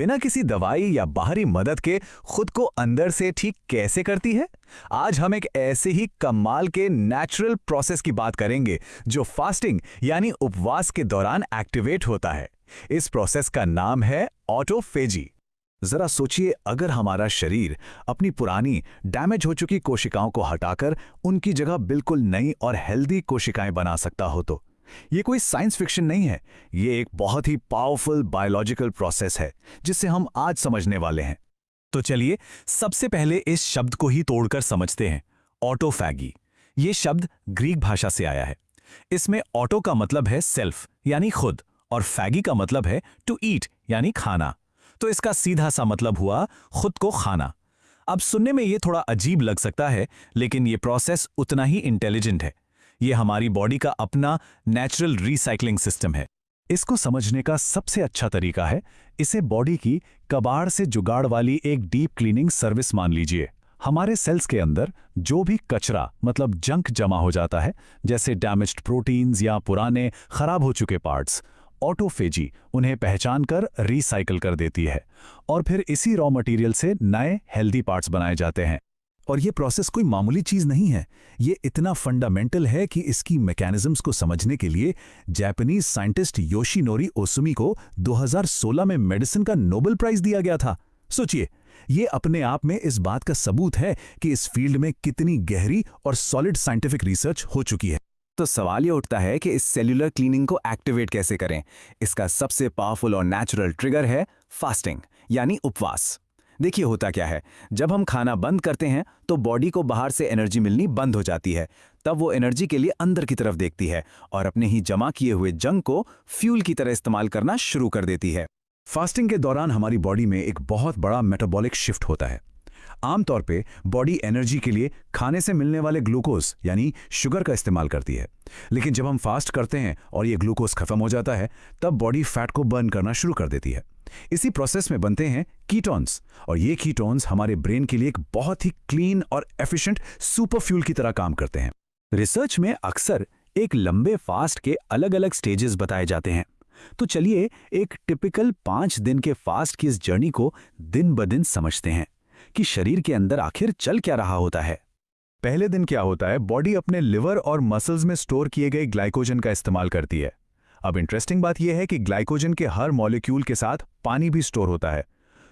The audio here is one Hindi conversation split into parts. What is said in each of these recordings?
बिना किसी दवाई या बाहरी मदद के खुद को अंदर से ठीक कैसे करती है? आज हम एक ऐसे ही कमाल के नेचुरल प्रोसेस की बात करेंगे जो फास्टिंग यानी उपवास के दौरान एक्टिवेट होता है। इस प्रोसेस का नाम है ऑटोफेजी। जरा सोचिए, अगर हमारा शरीर अपनी पुरानी डैमेज हो चुकी कोशिकाओं को हटाकर उनकी जगह बिल्कुल नई और हेल्दी कोशिकाएं बना सकता हो तो ये कोई साइंस फिक्शन नहीं है, ये एक बहुत ही पावरफुल बायोलॉजिकल प्रोसेस है जिसे हम आज समझने वाले हैं। तो चलिए सबसे पहले इस शब्द को ही तोड़कर समझते हैं। ऑटोफैगी ये शब्द ग्रीक भाषा से आया है। इसमें ऑटो का मतलब है सेल्फ यानी खुद और फैगी का मतलब है टू ईट यानी खाना। तो इसका सीधा सा मतलब हुआ खुद को खाना। अब सुनने में ये थोड़ा अजीब लग सकता है, लेकिन ये प्रोसेस उतना ही इंटेलिजेंट है। ये हमारी बॉडी का अपना नेचुरल रिसाइकलिंग सिस्टम है। इसको समझने का सबसे अच्छा तरीका है इसे बॉडी की कबाड़ से जुगाड़ वाली एक डीप क्लीनिंग सर्विस मान लीजिए। हमारे सेल्स के अंदर जो भी कचरा मतलब जंक जमा हो जाता है, जैसे डैमेज्ड प्रोटीन्स या पुराने खराब हो चुके पार्ट्स, ऑटोफेजी उन्हें पहचान कर रिसाइकल कर देती है और फिर इसी रॉ मटेरियल से नए हेल्दी पार्ट्स बनाए जाते हैं। और ये प्रोसेस कोई मामूली चीज नहीं है, ये इतना फंडामेंटल है कि इसकी मैकेनिज्म्स को समझने के लिए जापानीज साइंटिस्ट योशिनोरी ओसुमी को 2016 में मेडिसिन का नोबेल प्राइज दिया गया था। सोचिए, ये अपने आप में इस बात का सबूत है कि इस फील्ड में कितनी गहरी और सॉलिड साइंटिफिक रिसर्च हो चुकी है। तो सवाल ये उठता है कि इस सेल्यूलर क्लीनिंग को एक्टिवेट कैसे करें। इसका सबसे पावरफुल और नेचुरल ट्रिगर है फास्टिंग यानी उपवास। देखिए होता क्या है, जब हम खाना बंद करते हैं तो बॉडी को बाहर से एनर्जी मिलनी बंद हो जाती है। तब वो एनर्जी के लिए अंदर की तरफ देखती है और अपने ही जमा किए हुए जंक को फ्यूल की तरह इस्तेमाल करना शुरू कर देती है। फास्टिंग के दौरान हमारी बॉडी में एक बहुत बड़ा मेटाबॉलिक शिफ्ट होता है। आमतौर पे बॉडी एनर्जी के लिए खाने से मिलने वाले ग्लूकोज यानी शुगर का इस्तेमाल करती है, लेकिन जब हम फास्ट करते हैं और ये ग्लूकोज खत्म हो जाता है तब बॉडी फैट को बर्न करना शुरू कर देती है। इसी प्रोसेस में बनते हैं कीटोन्स और ये कीटोन्स हमारे ब्रेन के लिए एक बहुत ही क्लीन और एफिशिएंट सुपर फ्यूल की तरह काम करते हैं। रिसर्च में अक्सर एक लंबे फास्ट के अलग अलग स्टेजेस बताए जाते हैं। तो चलिए एक टिपिकल 5 दिन के फास्ट की इस जर्नी को दिन ब दिन समझते हैं कि शरीर के अंदर आखिर चल क्या रहा होता है। पहले दिन क्या होता है, बॉडी अपने लिवर और मसल्स में स्टोर किए गए ग्लाइकोजन का इस्तेमाल करती है। अब इंटरेस्टिंग बात यह है कि ग्लाइकोजन के हर मॉलिक्यूल के साथ पानी भी स्टोर होता है।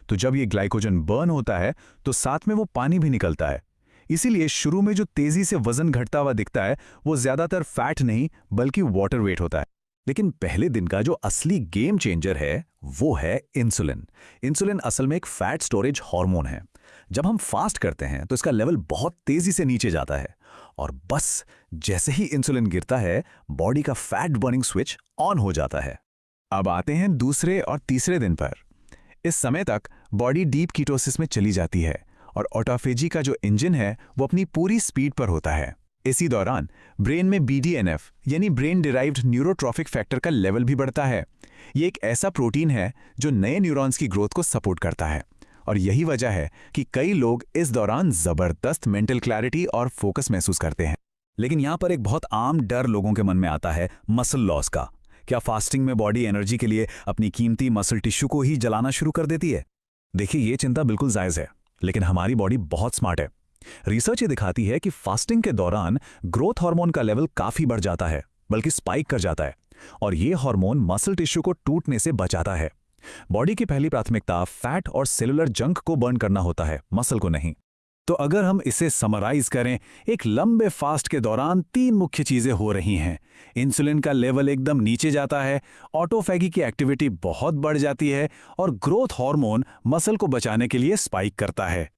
तो जब ये ग्लाइकोजन बर्न होता है तो साथ में वो पानी भी निकलता है। इसीलिए शुरू में जो तेजी से वजन घटता हुआ दिखता है वो ज्यादातर फैट नहीं बल्कि वाटर वेट होता है। लेकिन पहले दिन का जो असली गेम चेंजर है वो है इंसुलिन। इंसुलिन असल में एक फैट स्टोरेज हार्मोन है। जब हम फास्ट करते हैं तो इसका लेवल बहुत तेजी से नीचे जाता है और बस जैसे ही इंसुलिन गिरता है बॉडी का फैट बर्निंग स्विच ऑन हो जाता है। अब आते हैं दूसरे और तीसरे दिन पर। इस समय तक बॉडी डीप कीटोसिस में चली जाती है और ऑटोफेजी का जो इंजन है वो अपनी पूरी स्पीड पर होता है। इसी दौरान ब्रेन में BDNF यानी ब्रेन डिराइव्ड न्यूरोट्रॉफिक फैक्टर का लेवल भी बढ़ता है। ये एक ऐसा प्रोटीन है जो नए न्यूरॉन्स की ग्रोथ को सपोर्ट करता है और यही वजह है कि कई लोग इस दौरान जबरदस्त मेंटल क्लैरिटी और फोकस महसूस करते हैं। लेकिन यहाँ पर एक बहुत आम डर लोगों के मन में आता है मसल लॉस का। क्या फास्टिंग में बॉडी एनर्जी के लिए अपनी कीमती मसल टिश्यू को ही जलाना शुरू कर देती है? देखिए, ये चिंता बिल्कुल जायज है, लेकिन हमारी बॉडी बहुत स्मार्ट है। रिसर्च ये दिखाती है कि फास्टिंग के दौरान ग्रोथ हार्मोन का लेवल काफी बढ़ जाता है, बल्कि स्पाइक कर जाता है और ये हार्मोन मसल टिश्यू को टूटने से बचाता है। बॉडी की पहली प्राथमिकता फैट और सेलुलर जंक को बर्न करना होता है, मसल को नहीं। तो अगर हम इसे समराइज करें, एक लंबे फास्ट के दौरान 3 मुख्य चीजें हो रही हैं। इंसुलिन का लेवल एकदम नीचे जाता है, ऑटोफैगी की एक्टिविटी बहुत बढ़ जाती है और ग्रोथ हार्मोन मसल को बचाने के लिए स्पाइक करता है।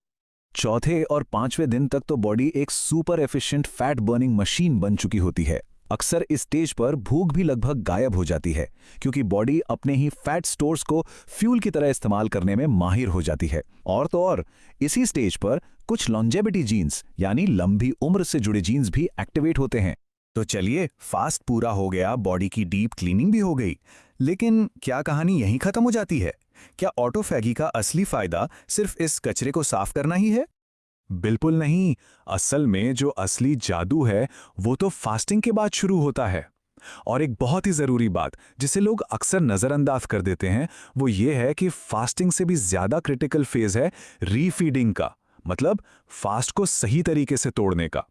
चौथे और 5वें दिन तक तो बॉडी एक super efficient fat burning machine बन चुकी होती है। अक्सर इस स्टेज पर भूख भी लगभग गायब हो जाती है क्योंकि बॉडी अपने ही फैट स्टोर्स को फ्यूल की तरह इस्तेमाल करने में माहिर हो जाती है। और तो और इसी स्टेज पर कुछ लॉन्जेविटी जीन्स यानी लंबी उम्र से जुड़े जीन्स भी एक्टिवेट होते हैं। तो चलिए, फास्ट पूरा हो गया, बॉडी की डीप क्लीनिंग भी हो गई, लेकिन क्या कहानी यहीं खत्म हो जाती है? क्या ऑटोफैगी का असली फायदा सिर्फ इस कचरे को साफ करना ही है? बिल्कुल नहीं। असल में जो असली जादू है वो तो फास्टिंग के बाद शुरू होता है। और एक बहुत ही ज़रूरी बात जिसे लोग अक्सर नज़रअंदाज कर देते हैं वो ये है कि फास्टिंग से भी ज़्यादा क्रिटिकल फेज है रीफीडिंग का, मतलब फास्ट को सही तरीके से तोड़ने का।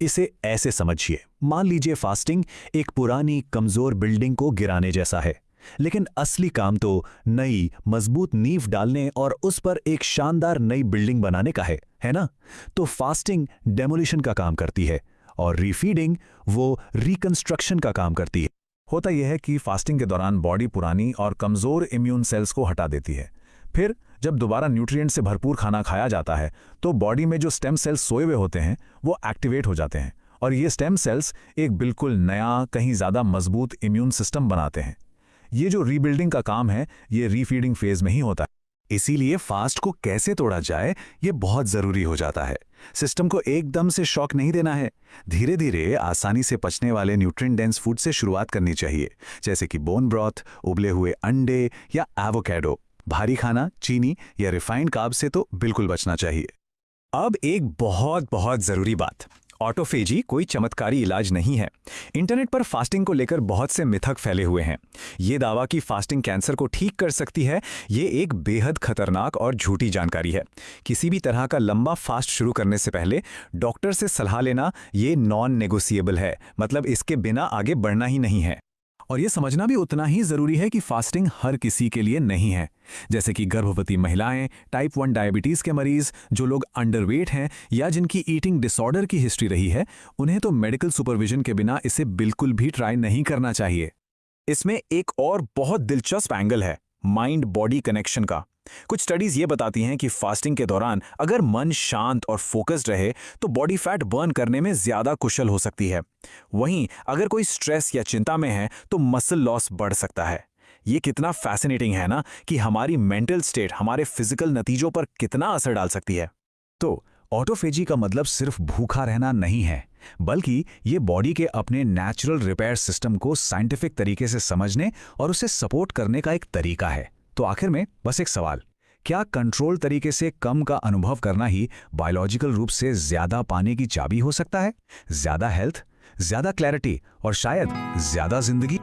इसे ऐसे समझिए, मान लीजिए फास्टिंग एक पुरानी कमजोर बिल्डिंग को गिराने जैसा है, लेकिन असली काम तो नई मजबूत नींव डालने और उस पर एक शानदार नई बिल्डिंग बनाने का है ना? तो फास्टिंग डेमोलिशन का काम करती है और रीफीडिंग वो रिकंस्ट्रक्शन का काम करती है। होता यह है कि फास्टिंग के दौरान बॉडी पुरानी और कमज़ोर इम्यून सेल्स को हटा देती है। फिर जब दोबारा न्यूट्रिएंट से भरपूर खाना खाया जाता है तो बॉडी में जो स्टेम सेल्स सोए हुए होते हैं वो एक्टिवेट हो जाते हैं और ये स्टेम सेल्स एक बिल्कुल नया, कहीं ज़्यादा मजबूत इम्यून सिस्टम बनाते हैं। ये जो रीबिल्डिंग का काम है ये रीफीडिंग फेज में ही होता है। इसीलिए फास्ट को कैसे तोड़ा जाए ये बहुत जरूरी हो जाता है। सिस्टम को एकदम से शॉक नहीं देना है, धीरे धीरे आसानी से पचने वाले न्यूट्रिएंट डेंस फूड से शुरुआत करनी चाहिए, जैसे कि बोन ब्रॉथ, उबले हुए अंडे या एवोकेडो। भारी खाना, चीनी या रिफाइंड कार्ब से तो बिल्कुल बचना चाहिए। अब एक बहुत बहुत ज़रूरी बात, ऑटोफेजी कोई चमत्कारी इलाज नहीं है। इंटरनेट पर फास्टिंग को लेकर बहुत से मिथक फैले हुए हैं। ये दावा कि फास्टिंग कैंसर को ठीक कर सकती है, ये एक बेहद खतरनाक और झूठी जानकारी है। किसी भी तरह का लंबा फास्ट शुरू करने से पहले डॉक्टर से सलाह लेना ये नॉन नेगोशिएबल है, मतलब इसके बिना आगे बढ़ना ही नहीं है। और ये समझना भी उतना ही ज़रूरी है कि फास्टिंग हर किसी के लिए नहीं है। जैसे कि गर्भवती महिलाएं, टाइप 1 डायबिटीज़ के मरीज, जो लोग अंडरवेट हैं या जिनकी ईटिंग डिसऑर्डर की हिस्ट्री रही है, उन्हें तो मेडिकल सुपरविजन के बिना इसे बिल्कुल भी ट्राई नहीं करना चाहिए। इसमें एक और बहुत दिलचस्प एंगल है, माइंड बॉडी कनेक्शन का। कुछ स्टडीज ये बताती हैं कि फास्टिंग के दौरान अगर मन शांत और फोकस्ड रहे तो बॉडी फैट बर्न करने में ज्यादा कुशल हो सकती है। वहीं अगर कोई स्ट्रेस या चिंता में है तो मसल लॉस बढ़ सकता है। ये कितना फैसिनेटिंग है ना कि हमारी मेंटल स्टेट हमारे फिजिकल नतीजों पर कितना असर डाल सकती है। तो ऑटोफेजी का मतलब सिर्फ भूखा रहना नहीं है, बल्कि ये बॉडी के अपने नेचुरल रिपेयर सिस्टम को साइंटिफिक तरीके से समझने और उसे सपोर्ट करने का एक तरीका है। तो आखिर में बस एक सवाल, क्या कंट्रोल तरीके से कम का अनुभव करना ही बायोलॉजिकल रूप से ज्यादा पाने की चाबी हो सकता है? ज्यादा हेल्थ, ज्यादा क्लैरिटी और शायद ज्यादा जिंदगी।